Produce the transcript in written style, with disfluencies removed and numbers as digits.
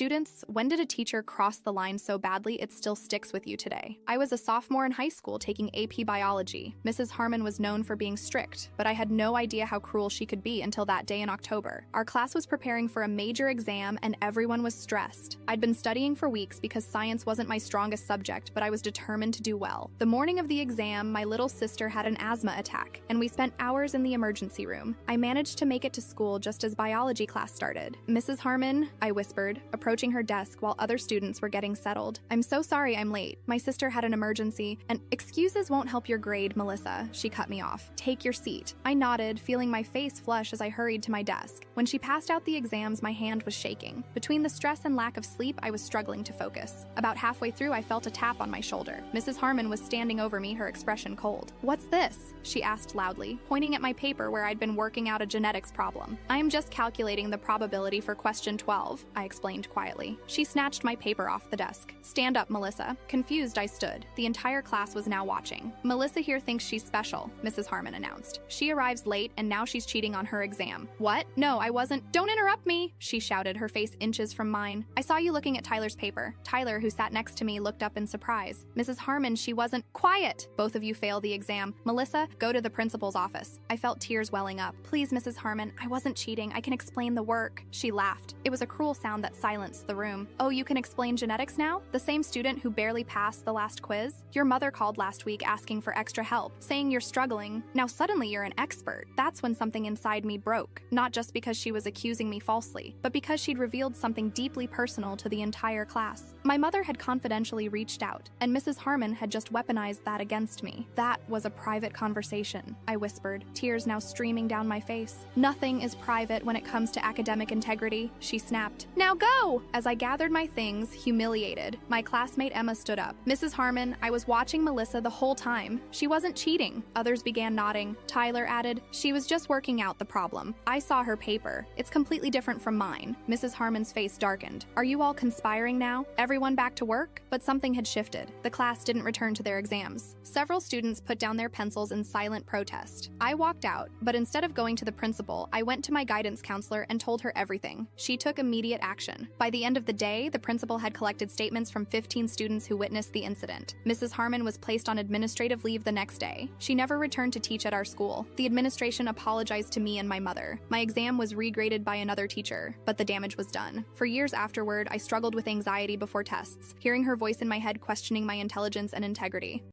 Students, when did a teacher cross the line so badly it still sticks with you today? I was a sophomore in high school taking AP Biology. Mrs. Harmon was known for being strict, but I had no idea how cruel she could be until that day in October. Our class was preparing for a major exam and everyone was stressed. I'd been studying for weeks because science wasn't my strongest subject, but I was determined to do well. The morning of the exam, my little sister had an asthma attack, and we spent hours in the emergency room. I managed to make it to school just as biology class started. Mrs. Harmon, I whispered, approaching her desk while other students were getting settled. I'm so sorry I'm late. My sister had an emergency, and excuses won't help your grade, Melissa, she cut me off. Take your seat. I nodded, feeling my face flush as I hurried to my desk. When she passed out the exams, my hand was shaking. Between the stress and lack of sleep, I was struggling to focus. About halfway through, I felt a tap on my shoulder. Mrs. Harmon was standing over me, her expression cold. What's this? She asked loudly, pointing at my paper where I'd been working out a genetics problem. I am just calculating the probability for question 12, I explained quietly. She snatched my paper off the desk. Stand up, Melissa. Confused, I stood. The entire class was now watching. Melissa here thinks she's special, Mrs. Harmon announced. She arrives late and now she's cheating on her exam. What? No, I wasn't. Don't interrupt me, she shouted, her face inches from mine. I saw you looking at Tyler's paper. Tyler, who sat next to me, looked up in surprise. Mrs. Harmon, she wasn't. Quiet! Both of you failed the exam. Melissa, go to the principal's office. I felt tears welling up. Please, Mrs. Harmon, I wasn't cheating. I can explain the work. She laughed. It was a cruel sound that silenced the room. Oh, you can explain genetics now? The same student who barely passed the last quiz? Your mother called last week asking for extra help, saying you're struggling. Now suddenly you're an expert. That's when something inside me broke. Not just because she was accusing me falsely, but because she'd revealed something deeply personal to the entire class. My mother had confidentially reached out, and Mrs. Harmon had just weaponized that against me. That was a private conversation, I whispered, tears now streaming down my face. Nothing is private when it comes to academic integrity, she snapped. Now go! As I gathered my things, humiliated, my classmate Emma stood up. Mrs. Harmon, I was watching Melissa the whole time. She wasn't cheating. Others began nodding. Tyler added, she was just working out the problem. I saw her paper. It's completely different from mine. Mrs. Harmon's face darkened. Are you all conspiring now? Everyone back to work? But something had shifted. The class didn't return to their exams. Several students put down their pencils in silent protest. I walked out, but instead of going to the principal, I went to my guidance counselor and told her everything. She took immediate action. By the end of the day, the principal had collected statements from 15 students who witnessed the incident. Mrs. Harmon was placed on administrative leave the next day. She never returned to teach at our school. The administration apologized to me and my mother. My exam was regraded by another teacher, but the damage was done. For years afterward, I struggled with anxiety before tests, hearing her voice in my head questioning my intelligence and integrity.